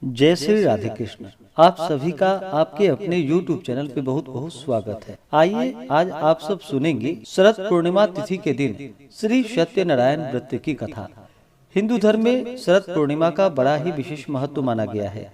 जय श्री राधे कृष्ण। आप सभी का आपके अपने YouTube चैनल पे बहुत बहुत स्वागत है। आइए आज आप सब सुनेंगे शरद पूर्णिमा तिथि के दिन श्री सत्यनारायण व्रत की कथा। हिंदू धर्म में शरद पूर्णिमा का बड़ा ही विशेष महत्व माना गया है।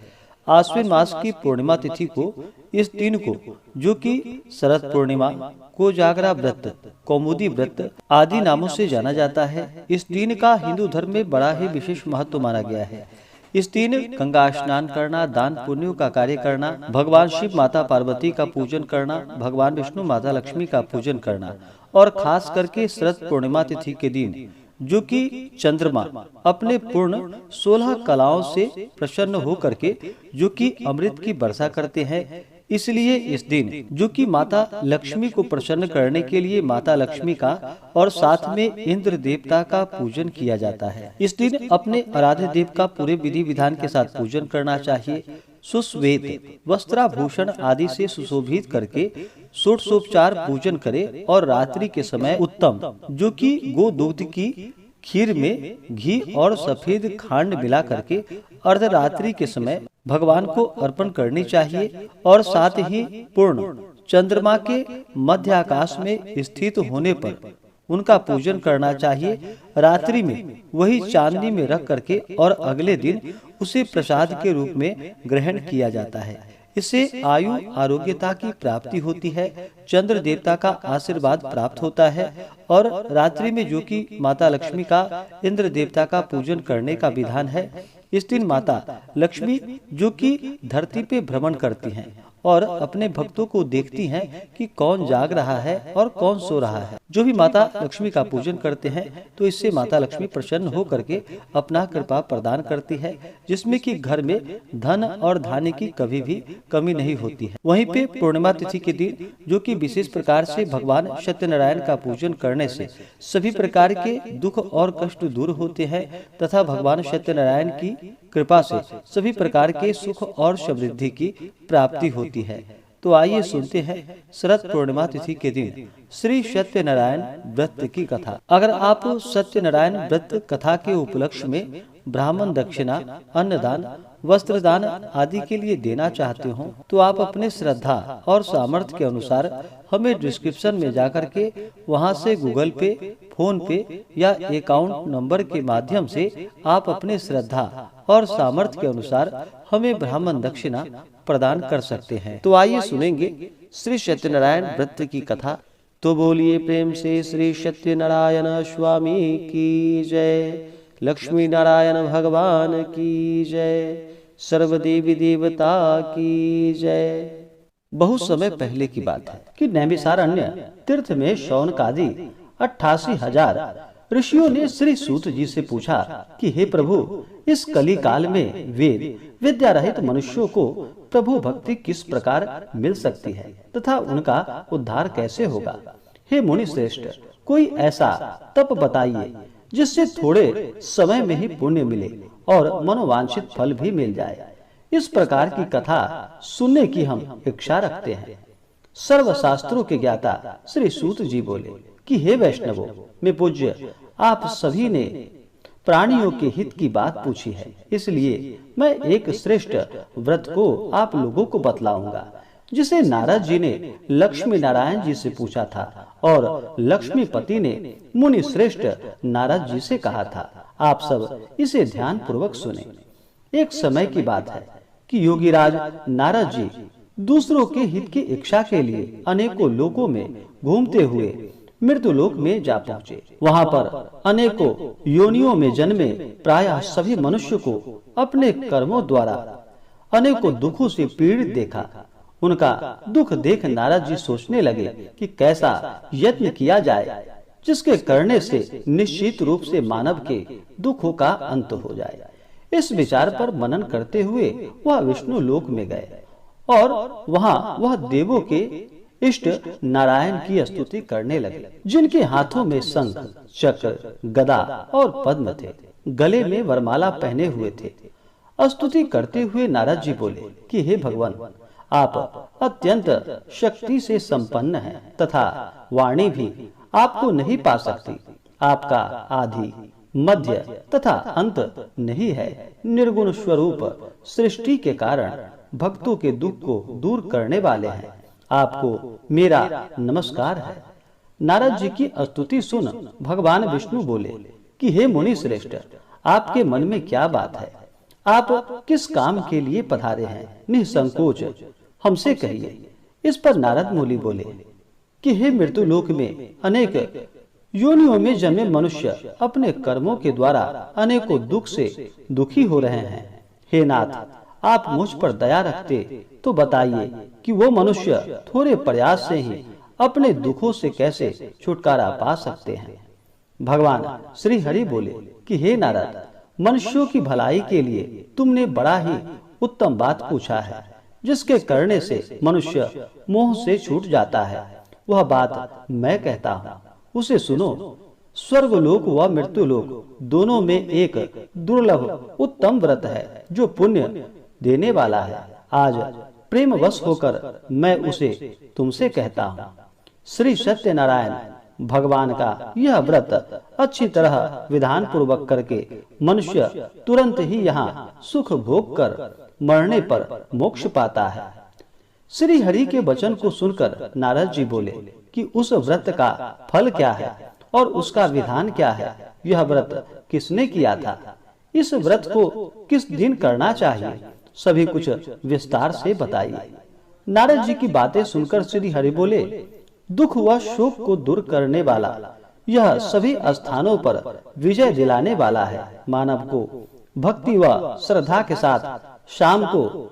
आश्विन मास की पूर्णिमा तिथि को इस दिन को, जो कि शरद पूर्णिमा, कोजागरा व्रत, कौमुदी व्रत आदि नामों से जाना जाता है। इस दिन का हिंदू धर्म में बड़ा ही विशेष महत्व माना गया है। इस दिन गंगा स्नान करना, दान पुण्यों का कार्य करना, भगवान शिव माता पार्वती का पूजन करना, भगवान विष्णु माता लक्ष्मी का पूजन करना और खास करके शरद पूर्णिमा तिथि के दिन, जो कि चंद्रमा अपने पूर्ण 16 कलाओं से प्रसन्न हो करके जो कि अमृत की वर्षा करते हैं, इसलिए इस दिन, जो कि माता लक्ष्मी को प्रसन्न करने के लिए माता लक्ष्मी का और साथ में इंद्र देवता का पूजन किया जाता है। इस दिन अपने आराध्य देव का पूरे विधि विधान के साथ पूजन करना चाहिए। सुश्वेत वस्त्राभूषण आदि से सुशोभित करके षोडशोपचार पूजन करे और रात्रि के समय उत्तम, जो कि गो दूध की खीर में घी और सफेद खांड मिला करके अर्धरात्रि के समय भगवान को अर्पण करनी चाहिए और साथ ही पूर्ण चंद्रमा के मध्य आकाश में स्थित होने पर उनका पूजन करना चाहिए। रात्रि में वही चांदनी में रख करके और अगले दिन उसे प्रसाद के रूप में ग्रहण किया जाता है। इससे आयु आरोग्यता की प्राप्ति होती है, चंद्र देवता का आशीर्वाद प्राप्त होता है और रात्रि में, जो कि माता लक्ष्मी का इंद्र देवता का पूजन करने का विधान है। इस दिन माता लक्ष्मी, जो कि धरती पे भ्रमण करती हैं और अपने भक्तों को देखती हैं कि कौन जाग रहा है और कौन सो रहा है। जो भी माता लक्ष्मी का पूजन करते हैं तो इससे माता लक्ष्मी प्रसन्न हो करके अपना कृपा प्रदान करती है, जिसमें कि घर में धन और धान्य की कभी भी कमी नहीं होती है। वहीं पे पूर्णिमा तिथि के दिन, जो कि विशेष प्रकार से भगवान सत्यनारायण का पूजन करने से सभी प्रकार के दुख और कष्ट दूर होते हैं तथा भगवान सत्यनारायण की कृपा से सभी प्रकार के सुख और समृद्धि की प्राप्ति होती है। तो आइए सुनते हैं शरद पूर्णिमा तिथि के दिन श्री सत्यनारायण व्रत की कथा। अगर आप सत्यनारायण व्रत कथा के उपलक्ष्य में ब्राह्मण दक्षिणा, अन्नदान, वस्त्रदान आदि के लिए देना चाहते हो तो आप अपने श्रद्धा और सामर्थ्य के अनुसार हमें डिस्क्रिप्शन में जाकर के वहां से गूगल पे, फोन पे या अकाउंट नंबर के माध्यम से आप अपने श्रद्धा और सामर्थ्य के अनुसार हमें ब्राह्मण दक्षिणा प्रदान कर सकते हैं। तो आइए सुनेंगे श्री सत्यनारायण व्रत की कथा। तो बोलिए प्रेम से श्री सत्यनारायण स्वामी की जय, लक्ष्मी नारायण भगवान की जय, सर्वदेवी देवता की जय। बहुत समय पहले की बात है कि नैमिषारण्य तीर्थ में शौनकादि 88,000 ऋषियों ने श्री सूत जी से पूछा कि हे प्रभु, इस कली काल में वेद विद्या रहित मनुष्यों को प्रभु भक्ति किस प्रकार मिल सकती है तथा उनका उद्धार कैसे होगा। हे मुनि श्रेष्ठ, कोई ऐसा तप बताइए जिससे थोड़े समय में ही पुण्य मिले और मनोवांछित फल भी मिल जाए। इस प्रकार की कथा सुनने की हम इच्छा रखते हैं। सर्व शास्त्रों के ज्ञाता श्री सूत जी बोले कि हे वैष्णवों, मैं पूज्य आप सभी ने प्राणियों के हित की बात पूछी है, इसलिए मैं एक श्रेष्ठ व्रत को आप लोगों को बतलाऊंगा, जिसे नारद जी ने लक्ष्मी नारायण जी से पूछा था और लक्ष्मीपति ने मुनि श्रेष्ठ नारद जी से कहा था। आप सब इसे ध्यान पूर्वक सुने। एक समय की बात है कि योगीराज नारद जी दूसरों के हित की इच्छा के लिए अनेकों लोकों में घूमते हुए मृत्युलोक में जा पहुँचे। वहाँ पर अनेकों योनियों में जन्मे प्रायः सभी मनुष्य को अपने कर्मों द्वारा अनेकों दुखों से पीड़ित देखा। उनका दुख देख नारद जी सोचने लगे कि कैसा यत्न किया जाए जिसके करने से निश्चित रूप से मानव के दुखों का अंत हो जाए। इस विचार पर मनन करते हुए वह विष्णु लोक में गए और वहाँ वह देवों के इष्ट नारायण की स्तुति करने लगे, जिनके हाथों में शंख, चक्र, गदा और पद्म थे, गले में वरमाला पहने हुए थे। स्तुति करते हुए नारद जी बोले कि हे भगवान, आप अत्यंत शक्ति से संपन्न हैं तथा वाणी भी आपको नहीं पा सकती। आपका आदि मध्य तथा अंत नहीं है। निर्गुण स्वरूप सृष्टि के कारण भक्तों के दुख को दूर करने वाले हैं। आपको मेरा नमस्कार है। नारद जी की स्तुति सुन भगवान विष्णु बोले कि हे मुनि श्रेष्ठ, आपके मन में क्या बात है? आप किस काम के लिए पधारे हैं? निसंकोच हमसे कहिए। इस पर नारद मुनि बोले कि हे मृत्युलोक में अनेक योनियों में जन्मे मनुष्य अपने कर्मों के द्वारा अनेकों दुख से दुखी हो रहे हैं। हे नाथ, आप मुझ पर दया रखते तो बताइए कि वो मनुष्य थोड़े प्रयास से ही अपने दुखों से कैसे छुटकारा पा सकते हैं। भगवान श्री हरि बोले कि हे नारद, मनुष्यों की भलाई के लिए तुमने बड़ा ही उत्तम बात पूछा है, जिसके करने से मनुष्य मोह से छूट जाता है। वह बात मैं कहता हूँ, उसे सुनो। स्वर्गलोक व मृत्युलोक दोनों में एक दुर्लभ उत्तम व्रत है जो पुण्य देने वाला है। आज प्रेम वश होकर मैं उसे तुमसे कहता हूँ। श्री सत्यनारायण भगवान का यह व्रत अच्छी तरह विधान पूर्वक करके मनुष्य तुरंत ही यहाँ सुख भोग कर मरने पर मोक्ष पाता है। श्री हरि के वचन को सुनकर नारद जी बोले कि उस व्रत का फल क्या है और उसका विधान क्या है? यह व्रत किसने किया था? इस व्रत को किस दिन करना चाहिए? सभी कुछ विस्तार से बताइए। नारद जी की बातें सुनकर श्री हरि बोले, दुख व शोक को दूर करने वाला यह सभी स्थानों पर विजय दिलाने वाला है। मानव को भक्ति व श्रद्धा के साथ शाम को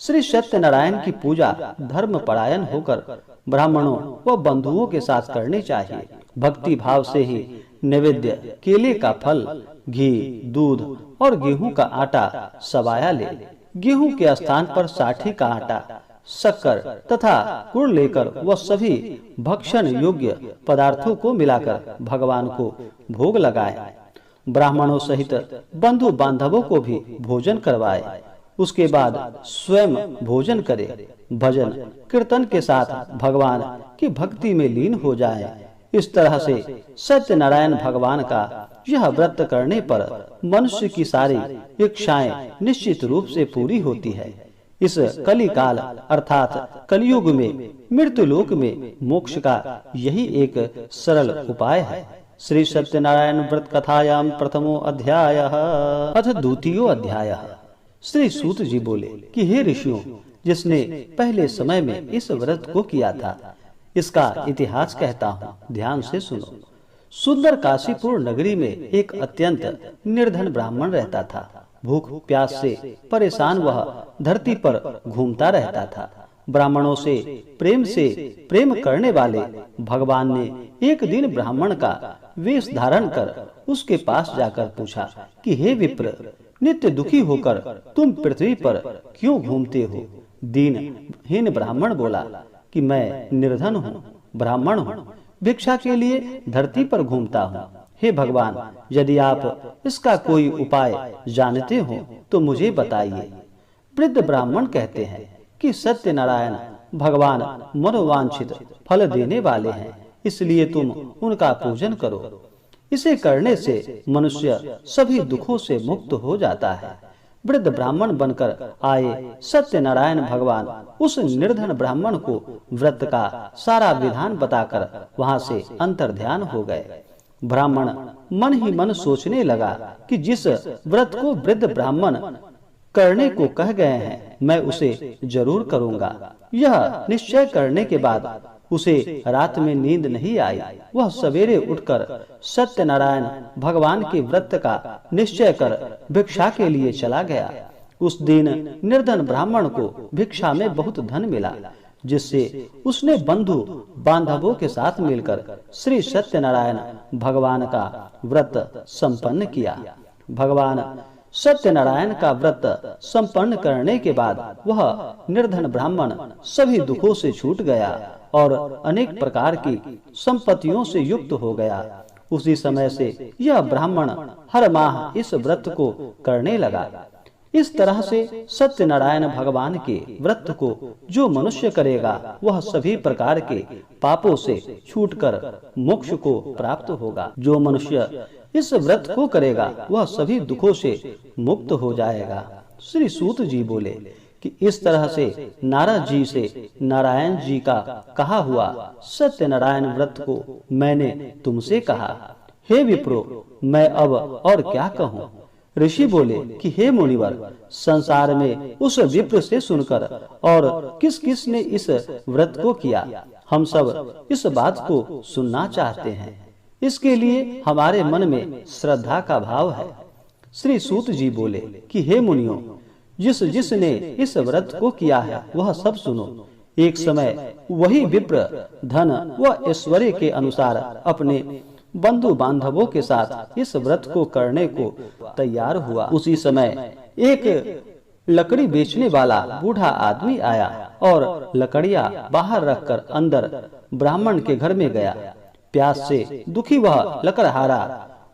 श्री सत्यनारायण की पूजा धर्म परायण होकर ब्राह्मणों व बंधुओं के साथ करनी चाहिए। भक्ति भाव से ही नैवेद्य केले का फल, घी, दूध और गेहूं का आटा सवाया ले। गेहूं के स्थान पर साठी का आटा, शक्कर तथा गुड़ लेकर वह सभी भक्षण योग्य पदार्थों को मिलाकर भगवान को भोग लगाए। ब्राह्मणों सहित बंधु बांधवों को भी भोजन करवाए। उसके बाद स्वयं भोजन करे। भजन कीर्तन के साथ भगवान की भक्ति में लीन हो जाए। इस तरह से सत्यनारायण भगवान का यह व्रत करने पर मनुष्य की सारी इच्छाएं निश्चित रूप से पूरी होती है। इस कली काल अर्थात कलयुग में मृत्युलोक में मोक्ष का यही एक सरल उपाय है। श्री सत्यनारायण व्रत कथायाम प्रथमो अध्यायः अथ द्वितीयो अध्यायः। श्री सूत जी बोले कि हे ऋषियों, जिसने पहले समय में इस व्रत को किया था, इसका इतिहास कहता हूँ, ध्यान से सुनो। सुंदर काशीपुर नगरी में एक अत्यंत निर्धन ब्राह्मण रहता था। भूख प्यास से परेशान वह धरती पर घूमता रहता था। ब्राह्मणों से प्रेम करने वाले भगवान ने एक दिन ब्राह्मण का वेश धारण कर उसके पास जाकर पूछा कि हे विप्र, नित्य दुखी होकर तुम पृथ्वी पर क्यों घूमते हो? दीनहीन ब्राह्मण बोला कि मैं निर्धन हूँ, ब्राह्मण हूँ, भिक्षा के लिए धरती पर घूमता हूँ। हे भगवान, यदि आप इसका कोई उपाय जानते हो तो मुझे बताइए। वृद्ध ब्राह्मण कहते हैं कि सत्यनारायण भगवान मनोवांछित फल देने वाले हैं, इसलिए तुम उनका पूजन करो। इसे करने से मनुष्य सभी दुखों से मुक्त हो जाता है। वृद्ध ब्राह्मण बनकर आए सत्यनारायण भगवान उस निर्धन ब्राह्मण को व्रत का सारा विधान बताकर वहां से अंतर्ध्यान हो गए। ब्राह्मण मन ही मन सोचने लगा कि जिस व्रत को वृद्ध ब्राह्मण करने को कह गए हैं, मैं उसे जरूर करूंगा। यह निश्चय करने के बाद उसे रात में नींद नहीं आई। वह सवेरे उठकर सत्यनारायण भगवान के व्रत का निश्चय कर भिक्षा के लिए चला गया। उस दिन निर्धन ब्राह्मण को भिक्षा में बहुत धन मिला, जिससे उसने बंधु बांधवों के साथ मिलकर श्री सत्यनारायण भगवान का व्रत संपन्न किया। भगवान सत्यनारायण का व्रत संपन्न करने के बाद वह निर्धन ब्राह्मण सभी दुखों से छूट गया और अनेक प्रकार की संपत्तियों से युक्त हो गया। उसी समय से यह ब्राह्मण हर माह इस व्रत को करने लगा। इस तरह से सत्यनारायण भगवान के व्रत को जो मनुष्य करेगा, वह सभी प्रकार के पापों से छूटकर मोक्ष को प्राप्त होगा। जो मनुष्य इस व्रत को करेगा वह सभी दुखों से मुक्त हो जाएगा। श्री सूत जी बोले कि इस तरह से नारद जी से नारायण जी का कहा हुआ सत्यनारायण व्रत को मैंने तुमसे कहा। हे विप्रो, मैं अब और क्या कहूँ। ऋषि बोले कि हे मुनिवर, संसार में उस विप्र से सुनकर और किस किस ने इस व्रत को किया, हम सब इस बात को सुनना चाहते हैं। इसके लिए हमारे मन में श्रद्धा का भाव है। श्री सूत जी बोले कि हे मुनियों, जिसने इस व्रत को किया है वह सब सुनो। एक समय वही विप्र धन व ऐश्वर्य के अनुसार अपने बंधु बांधवों के साथ इस व्रत को करने को तैयार हुआ। उसी समय एक लकड़ी बेचने वाला बूढ़ा आदमी आया और लकड़ियां बाहर रखकर अंदर ब्राह्मण के घर में गया। प्यास से दुखी वह लकड़हारा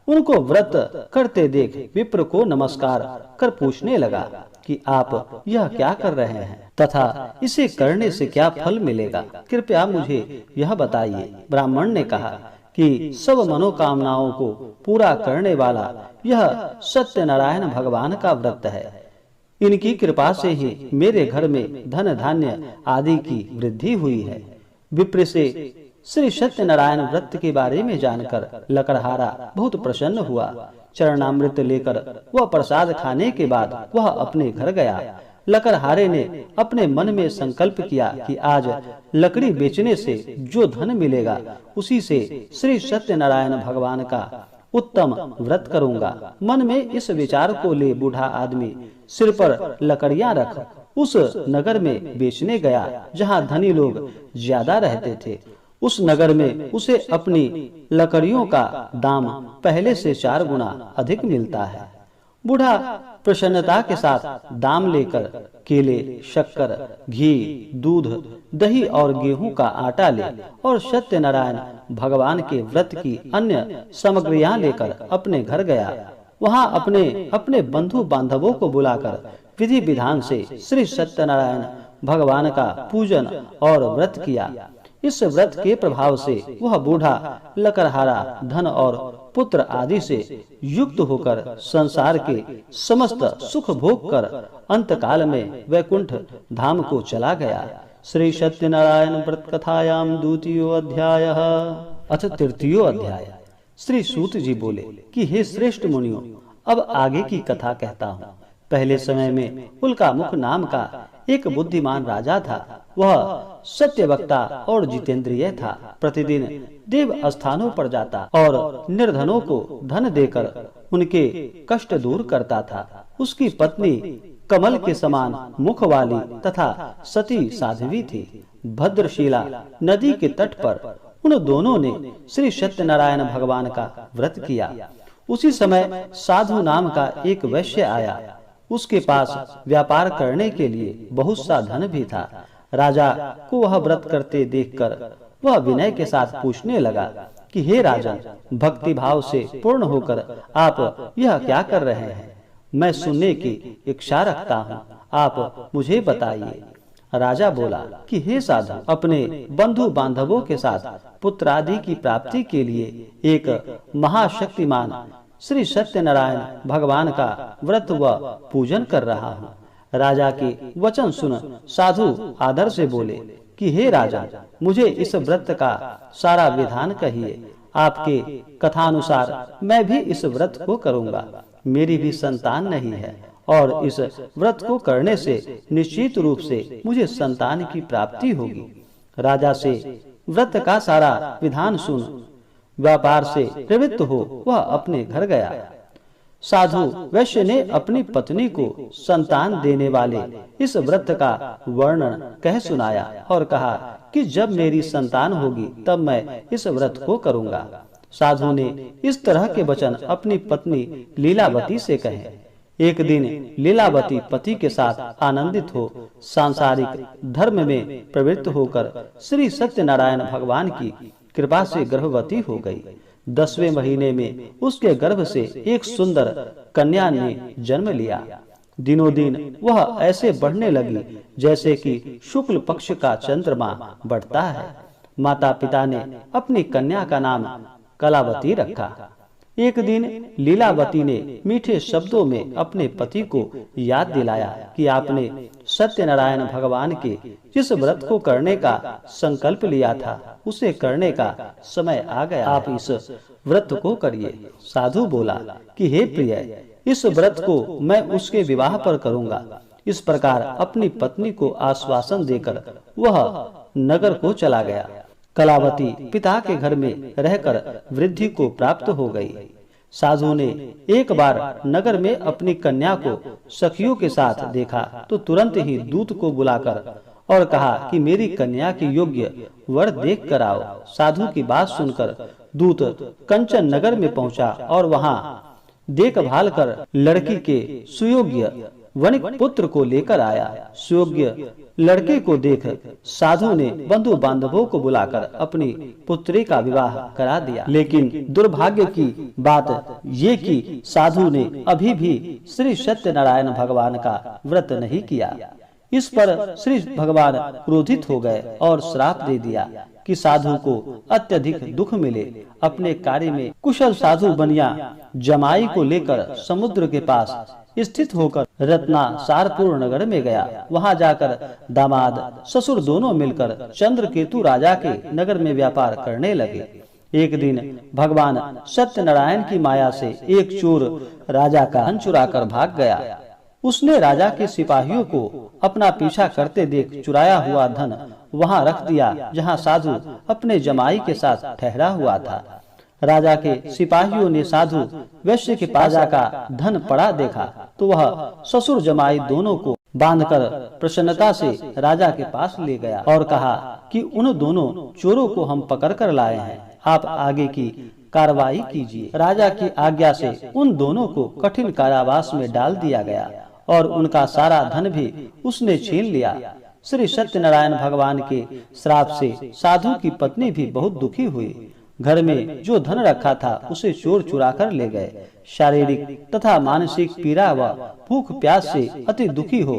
उनको व्रत करते देख विप्र को नमस्कार कर पूछने लगा कि आप यह क्या कर रहे हैं तथा इसे करने से क्या फल मिलेगा, कृपया मुझे यह बताइए। ब्राह्मण ने कहा कि सब मनोकामनाओं को पूरा करने वाला यह सत्यनारायण भगवान का व्रत है। इनकी कृपा से ही मेरे घर में धन धान्य आदि की वृद्धि हुई है। विप्र से श्री सत्यनारायण व्रत के बारे में जानकर लकड़हारा बहुत प्रसन्न हुआ। चरणामृत लेकर वह प्रसाद खाने के बाद वह अपने घर गया। लकड़हारे ने अपने मन में संकल्प किया कि आज लकड़ी बेचने से जो धन मिलेगा उसी से श्री सत्यनारायण भगवान का उत्तम व्रत करूंगा। मन में इस विचार को ले बूढ़ा आदमी सिर पर लकड़ियां रख उस नगर में बेचने गया जहां धनी लोग ज्यादा रहते थे। उस नगर में उसे अपनी लकड़ियों का दाम पहले से 4 गुना अधिक मिलता है। बूढ़ा प्रसन्नता के साथ दाम लेकर केले, शक्कर, घी, दूध, दही और गेहूं का आटा ले और सत्यनारायण भगवान के व्रत की अन्य सामग्रियां लेकर अपने घर गया। वहां अपने बंधु बांधवों को बुलाकर विधि विधान से श्री सत्यनारायण भगवान का पूजन और व्रत किया। इस व्रत के प्रभाव से वह बूढ़ा लकड़हारा धन और पुत्र आदि से युक्त होकर संसार के समस्त सुख भोग कर अंतकाल में वैकुंठ धाम को चला गया। श्री सत्यनारायण व्रत कथायाम द्वितीयो अध्याय अथ तृतीयो अध्याय। श्री सूत जी बोले कि हे श्रेष्ठ मुनियों, अब आगे की कथा कहता हूँ। पहले समय में उल्कामुख नाम का एक बुद्धिमान राजा था। वह सत्यवक्ता और जितेंद्रिय था। प्रतिदिन देव स्थानों पर जाता और निर्धनों को धन देकर उनके कष्ट दूर करता था। उसकी पत्नी कमल के समान मुख वाली तथा सती साध्वी थी। भद्रशिला नदी के तट पर उन दोनों ने श्री सत्यनारायण भगवान का व्रत किया। उसी समय साधु नाम का एक वैश्य आया। उसके पास व्यापार करने के लिए बहुत सा धन भी था। राजा को वह व्रत करते देखकर वह विनय के साथ पूछने लगा कि हे राजन, भक्ति भाव से पूर्ण होकर आप यह क्या कर रहे हैं? मैं सुनने की इच्छा रखता हूँ, आप मुझे बताइए। राजा बोला कि हे साधु, अपने बंधु बांधवों के साथ पुत्र आदि की प्राप्ति के लिए एक महाशक्तिमान श्री सत्यनारायण भगवान का व्रत व पूजन कर रहा हूँ। राजा के वचन सुन साधु आदर से बोले कि हे राजा, मुझे इस व्रत का सारा विधान कहिए। आपके कथानुसार मैं भी इस व्रत को करूँगा। मेरी भी संतान नहीं है और इस व्रत को करने से निश्चित रूप से मुझे संतान की प्राप्ति होगी। राजा से व्रत का सारा विधान सुन व्यापार से प्रवृत्त हो वह अपने घर गया। साधु वैश्य ने अपनी पत्नी को संतान देने वाले इस व्रत का वर्णन कह सुनाया और कहा कि जब मेरी संतान होगी तब मैं इस व्रत को करूंगा। साधु ने इस तरह के वचन अपनी पत्नी लीलावती से कहे। एक दिन लीलावती पति के साथ आनंदित हो सांसारिक धर्म में प्रवृत्त होकर श्री सत्यनारायण भगवान की कृपा से गर्भवती हो गई। 10वें महीने में उसके गर्भ से एक सुंदर कन्या ने जन्म लिया। दिनों दिन वह ऐसे बढ़ने लगी जैसे कि शुक्ल पक्ष का चंद्रमा बढ़ता है। माता पिता ने अपनी कन्या का नाम कलावती रखा। एक दिन लीलावती ने मीठे शब्दों में अपने पति को याद दिलाया कि आपने सत्यनारायण भगवान के जिस व्रत को करने का संकल्प लिया था उसे करने का समय आ गया। आप इस व्रत को करिए। साधु बोला कि हे प्रिय, इस व्रत को मैं उसके विवाह पर करूंगा। इस प्रकार अपनी पत्नी को आश्वासन देकर वह नगर को चला गया। कलावती पिता के घर में रहकर वृद्धि को प्राप्त हो गई। साधु ने एक बार नगर में अपनी कन्या को सखियों के साथ देखा तो तुरंत ही दूत को बुलाकर और कहा कि मेरी कन्या के योग्य वर देख कर आओ। साधु की बात सुनकर दूत कंचन नगर में पहुंचा और वहां देखभाल कर लड़की के सुयोग्य वणिक पुत्र को लेकर आया। सुयोग्य लड़के को देख साधु ने बंधु बांधवों को बुलाकर अपनी पुत्री का विवाह करा दिया। लेकिन दुर्भाग्य की बात ये कि साधु ने अभी भी श्री सत्यनारायण भगवान का व्रत नहीं किया। इस पर श्री भगवान क्रोधित हो गए और श्राप दे दिया कि साधु को अत्यधिक दुख मिले। अपने कार्य में कुशल साधु बनिया जमाई को लेकर समुद्र के पास स्थित होकर रत्नासारपुर नगर में गया। वहां जाकर दामाद ससुर दोनों मिलकर चंद्रकेतु राजा के नगर में व्यापार करने लगे। एक दिन भगवान सत्यनारायण की माया से एक चोर राजा का धन चुरा कर भाग गया। उसने राजा के सिपाहियों को अपना पीछा करते देख चुराया हुआ धन वहां रख दिया जहां साधु अपने जमाई के साथ ठहरा हुआ था। राजा के सिपाहियों ने साधु वैश्य के पास का धन पड़ा देखा तो वह ससुर जमाई दोनों को बांधकर प्रसन्नता से राजा के पास ले गया और कहा कि उन दोनों चोरों को हम पकड़ कर लाए हैं, आप आगे की कार्रवाई कीजिए। राजा की आज्ञा से उन दोनों को कठिन कारावास में डाल दिया गया और उनका सारा धन भी उसने छीन लिया। श्री सत्यनारायण भगवान के श्राप से साधु की पत्नी भी बहुत दुखी हुई। घर में जो धन रखा था उसे चोर चुरा कर ले गए। शारीरिक तथा मानसिक पीड़ा व भूख प्यास से अति दुखी हो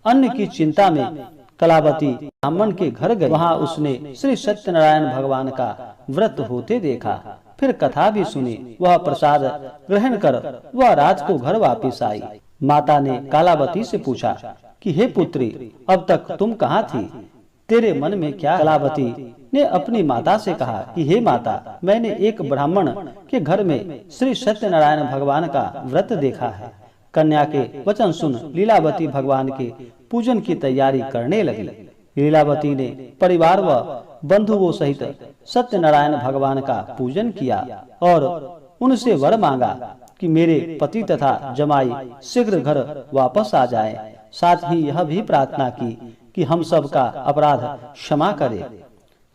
अन्न की चिंता में कलावती ब्राह्मण के घर गई। वहां उसने श्री सत्यनारायण भगवान का व्रत होते देखा। फिर कथा भी सुनी। वह प्रसाद ग्रहण कर वह रात को घर वापिस आई। माता ने कलावती से पूछा कि हे पुत्री, अब तक तुम कहाँ थी? तेरे मन में क्या? कलावती ने अपनी माता से कहा कि हे माता, मैंने एक ब्राह्मण के घर में श्री सत्यनारायण भगवान का व्रत देखा है। कन्या के वचन सुन लीलावती भगवान के पूजन की तैयारी करने लगी। लीलावती ने परिवार व बंधुओं सहित सत्यनारायण भगवान का पूजन किया और उनसे वर मांगा कि मेरे पति तथा जमाई शीघ्र घर वापस आ जाएं। साथ ही यह भी प्रार्थना की कि हम सब का अपराध क्षमा करे।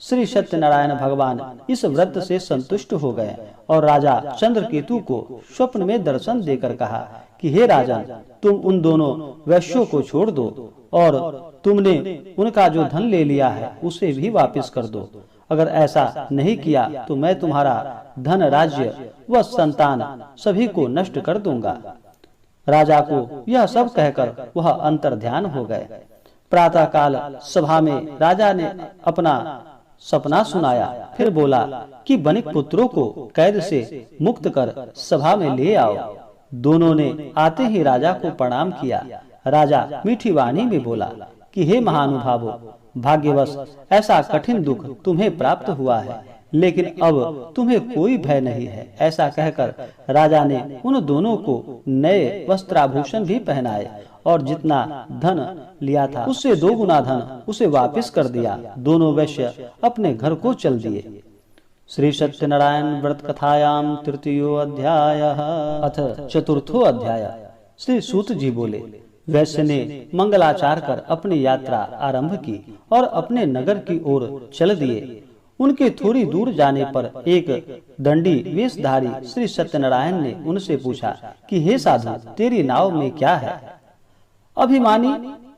श्री सत्यनारायण भगवान इस व्रत से संतुष्ट हो गए और राजा चंद्रकेतु को स्वप्न में दर्शन देकर कहा कि हे राजन, तुम उन दोनों वैश्यों को छोड़ दो और तुमने उनका जो धन ले लिया है उसे भी वापस कर दो। अगर ऐसा नहीं किया तो मैं तुम्हारा धन, राज्य व संतान सभी को नष्ट कर दूंगा। राजा को यह सब कहकर वह अंतर्ध्यान हो गए। प्रातः काल सभा में राजा ने अपना सपना सुनाया। फिर बोला कि वणिक पुत्रों को कैद से मुक्त कर सभा में ले आओ। दोनों ने आते ही राजा को प्रणाम किया। राजा मीठी वाणी में बोला कि हे महानुभावों, भाग्यवश ऐसा कठिन दुख तुम्हें प्राप्त हुआ है, लेकिन अब तुम्हें कोई भय नहीं है। ऐसा कहकर राजा ने उन दोनों को नए वस्त्राभूषण भी पहनाए और जितना धन लिया था उससे 2 गुना धन उसे वापस कर दिया। दोनों वैश्य अपने घर को चल दिए। श्री सत्यनारायण व्रत कथायाम तृतीयो अध्याय अथ चतुर्थो अध्याय। श्री सूत जी बोले, वैश्य ने मंगलाचार कर अपनी यात्रा आरंभ की और अपने नगर की ओर चल दिए। उनके थोड़ी दूर जाने पर एक दंडी वेशधारी श्री सत्यनारायण ने उनसे पूछा कि हे साधु, तेरी नाव में क्या है? अभिमानी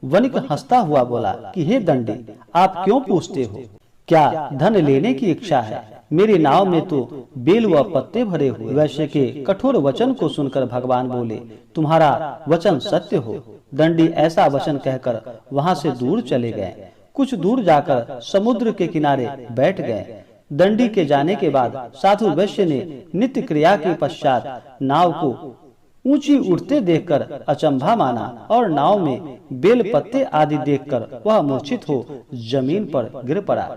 वणिक हंसता हुआ बोला कि हे दंडी, आप क्यों पूछते हो? क्या धन लेने की इच्छा है? मेरी नाव में तो बेल व पत्ते भरे हुए। वैश्य के कठोर वचन को सुनकर भगवान बोले, तुम्हारा वचन सत्य हो। दंडी ऐसा वचन कहकर वहां से दूर चले गए। कुछ दूर जाकर समुद्र के किनारे बैठ गए। दंडी के जाने के बाद साधु वैश्य ने नित्य क्रिया के पश्चात नाव को ऊंची उठते देखकर अचंभा माना और नाव में बेल पत्ते आदि देखकर वह मूर्छित हो जमीन पर गिर पड़ा।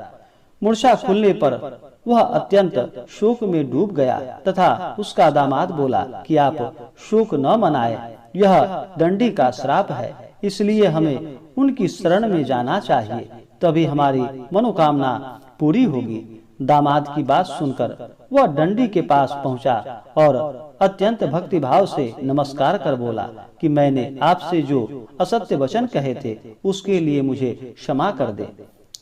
मूर्छा खुलने पर वह अत्यंत शोक में डूब गया तथा उसका दामाद बोला कि आप शोक न मनाए, यह दंडी का श्राप है, इसलिए हमें उनकी शरण में जाना चाहिए, तभी हमारी मनोकामना पूरी होगी। दामाद की बात सुनकर वह दंडी के पास पहुंचा और अत्यंत भक्ति भाव से नमस्कार कर बोला कि मैंने आपसे जो असत्य वचन कहे थे उसके लिए मुझे क्षमा कर दे।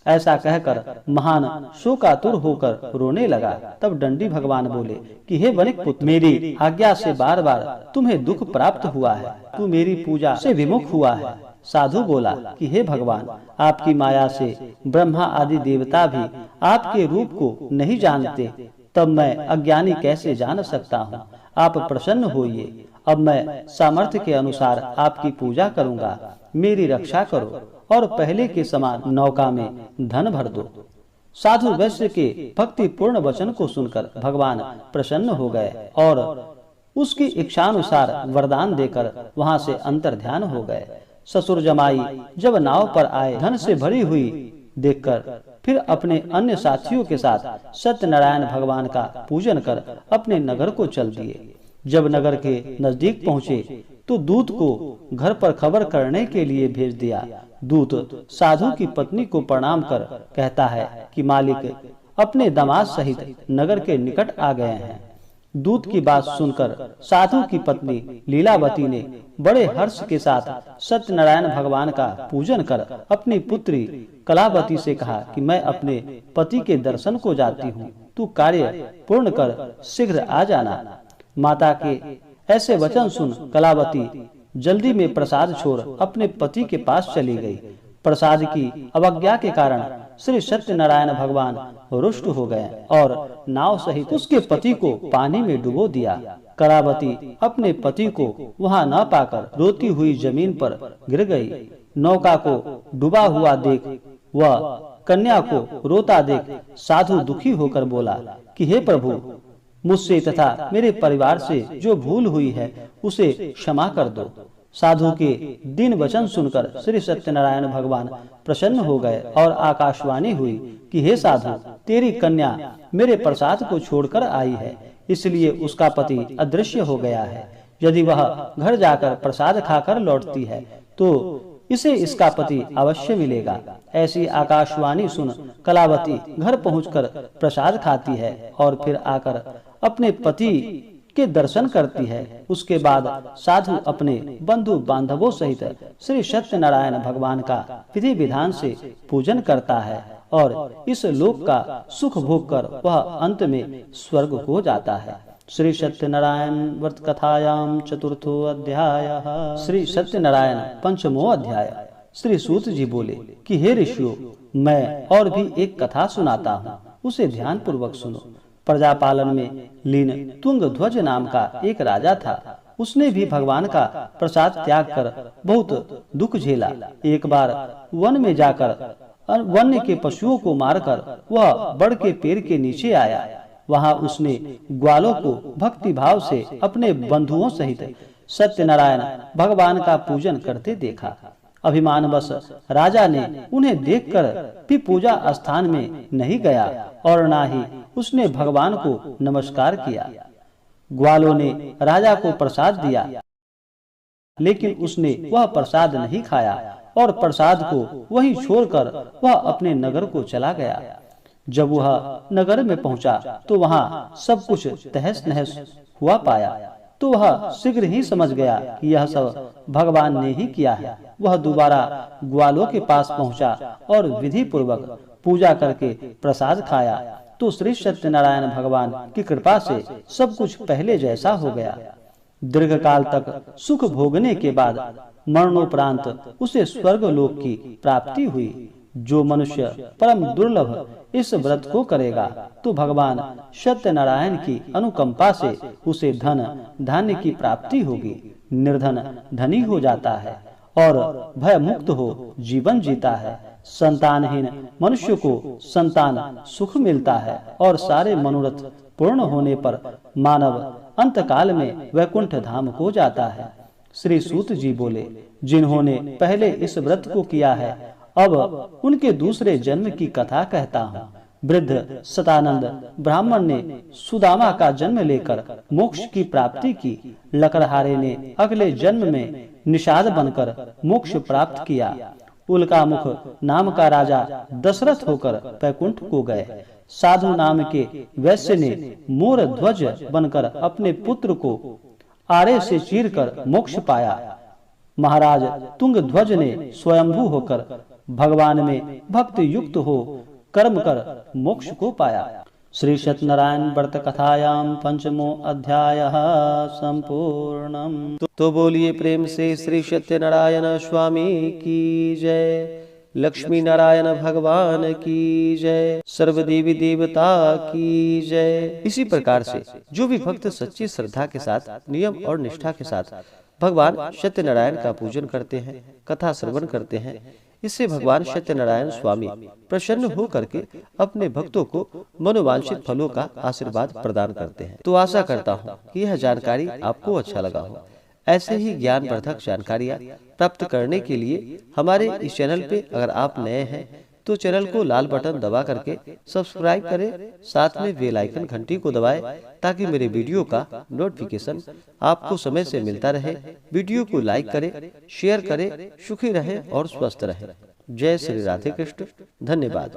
ऐसा कहकर महान शोकातुर होकर रोने लगा। तब दंडी भगवान बोले कि हे वनिक पुत्र, मेरी आज्ञा से बार बार तुम्हें दुख प्राप्त हुआ है, तू मेरी पूजा से विमुख हुआ है। साधु बोला कि हे भगवान, आपकी माया से ब्रह्मा आदि देवता भी आपके रूप को नहीं जानते, तब मैं अज्ञानी कैसे जान सकता हूँ। आप प्रसन्न होइए, अब मैं सामर्थ्य के अनुसार आपकी पूजा करूँगा, मेरी रक्षा करो और पहले के समान नौका में धन भर दो। साधु वैश्य के भक्ति पूर्ण वचन को सुनकर भगवान प्रसन्न हो गए और उसकी इच्छानुसार वरदान देकर वहां से अंतर्ध्यान हो गए। ससुर जमाई जब नाव पर आए, धन से भरी हुई देखकर फिर अपने अन्य साथियों के साथ सत्यनारायण भगवान का पूजन कर अपने नगर को चल दिए। जब नगर के नजदीक पहुँचे तो दूत को घर पर खबर करने के लिए भेज दिया। दूत साधु की पत्नी को प्रणाम कर कहता है कि मालिक अपने दामाद सहित नगर के निकट आ गए हैं। दूत की बात सुनकर साधु की पत्नी लीलावती ने बड़े हर्ष के साथ सत्यनारायण भगवान का पूजन कर अपनी पुत्री कलावती से कहा कि मैं अपने पति के दर्शन को जाती हूँ, तू कार्य पूर्ण कर शीघ्र आ जाना। माता के ऐसे वचन सुन कलावती जल्दी में प्रसाद छोड़ अपने पति के पास चली गई। प्रसाद की अवज्ञा के कारण श्री सत्यनारायण भगवान रुष्ट हो गए और नाव सहित उसके पति को पानी में डुबो दिया। कलावती अपने पति को वहां न पाकर रोती हुई जमीन पर गिर गई। नौका को डूबा हुआ देख वह कन्या को रोता देख साधु दुखी होकर बोला कि हे प्रभु, मुझसे तथा मेरे परिवार से जो भूल हुई है उसे क्षमा कर दो। साधु के दीन वचन सुनकर श्री सत्यनारायण भगवान प्रसन्न हो गए और आकाशवाणी हुई कि हे साधु, तेरी कन्या मेरे प्रसाद को छोड़कर आई है, इसलिए उसका पति अदृश्य हो गया है। यदि वह घर जाकर प्रसाद खाकर लौटती है तो इसे इसका पति अवश्य मिलेगा। ऐसी आकाशवाणी सुन कलावती घर पहुंचकर प्रसाद खाती है और फिर आकर अपने पति के दर्शन करती है। उसके बाद साधु अपने बंधु बांधवों सहित श्री सत्यनारायण भगवान का विधि विधान से पूजन करता है और इस लोक का सुख भोग कर वह अंत में स्वर्ग हो जाता है। श्री सत्यनारायण व्रत कथायाम चतुर्थो अध्याय। श्री सत्यनारायण पंचमो अध्याय। श्री सूत जी बोले कि हे ऋषियों, मैं और भी एक कथा सुनाता हूँ, उसे ध्यान पूर्वक सुनो। प्रजापालन में लीन तुंग ध्वज नाम का एक राजा था। उसने भी भगवान का प्रसाद त्याग कर बहुत दुख झेला। एक बार वन में जाकर वन्य के पशुओं को मारकर वह बड़ के पेड़ के नीचे आया। वहां उसने ग्वालों को भक्ति भाव से अपने बंधुओं सहित सत्यनारायण भगवान का पूजन करते देखा। अभिमानवश राजा ने उन्हें देखकर भी पूजा स्थान में नहीं गया और न ही उसने भगवान को नमस्कार किया। ग्वालों ने राजा को प्रसाद दिया, लेकिन उसने वह प्रसाद नहीं खाया और प्रसाद को वहीं छोड़कर वह अपने नगर को चला गया। जब वह नगर में पहुंचा तो वहां सब कुछ तहस नहस हुआ पाया, तो वह शीघ्र ही समझ गया कि यह सब भगवान ने ही किया है। वह दोबारा ग्वालों के पास पहुंचा और विधि पूर्वक पूजा करके प्रसाद खाया तो श्री सत्यनारायण भगवान की कृपा से सब कुछ पहले जैसा हो गया। दीर्घ काल तक सुख भोगने के बाद मरणोपरांत उसे स्वर्ग लोक की प्राप्ति हुई। जो मनुष्य परम दुर्लभ इस व्रत को करेगा तो भगवान सत्यनारायण की अनुकंपा से उसे धन धान्य की प्राप्ति होगी। निर्धन धनी हो जाता है और भय मुक्त हो जीवन जीता है। संतानहीन मनुष्य को संतान सुख मिलता है और सारे मनोरथ पूर्ण होने पर मानव अंतकाल में वैकुंठ धाम को जाता है। श्री सूत जी बोले, जिन्होंने पहले इस व्रत को किया है, अब उनके दूसरे जन्म की कथा कहता हूँ। वृद्ध सतानंद ब्राह्मण ने सुदामा का जन्म लेकर मोक्ष की प्राप्ति की। लकड़हारे ने अगले जन्म में निषाद बनकर मोक्ष प्राप्त किया। उल्कामुख नाम का राजा दशरथ होकर वैकुंठ को गए। साधु नाम के वैश्य ने मोर ध्वज बनकर अपने पुत्र को आड़े से चीरकर मोक्ष पाया। महाराज तुंग ध्वज ने स्वयंभू होकर भगवान में भक्ति युक्त हो कर्म कर मोक्ष को पाया। श्री सत्यनारायण व्रत कथायाम पंचमो अध्याय संपूर्णम। तो बोलिए प्रेम से श्री सत्यनारायण स्वामी की जय, लक्ष्मी नारायण भगवान की जय, सर्व देवी देवता की जय। इसी प्रकार से जो भी भक्त सच्ची श्रद्धा के साथ, नियम और निष्ठा के साथ भगवान सत्यनारायण का पूजन करते हैं, कथा श्रवण करते हैं, इससे भगवान सत्यनारायण स्वामी प्रसन्न हो करके अपने भक्तों को मनोवांछित फलों का आशीर्वाद प्रदान करते हैं। तो आशा करता हूँ कि यह जानकारी आपको अच्छा लगा हो। ऐसे ही ज्ञानवर्धक जानकारियाँ प्राप्त करने के लिए हमारे इस चैनल पे अगर आप नए हैं तो चैनल को लाल बटन दबा करके सब्सक्राइब करें, साथ में बेल आइकन घंटी को दबाएं ताकि मेरे वीडियो का नोटिफिकेशन आपको समय से मिलता रहे। वीडियो को लाइक करें, शेयर करें, सुखी रहें और स्वस्थ रहें। जय श्री राधे कृष्ण। धन्यवाद।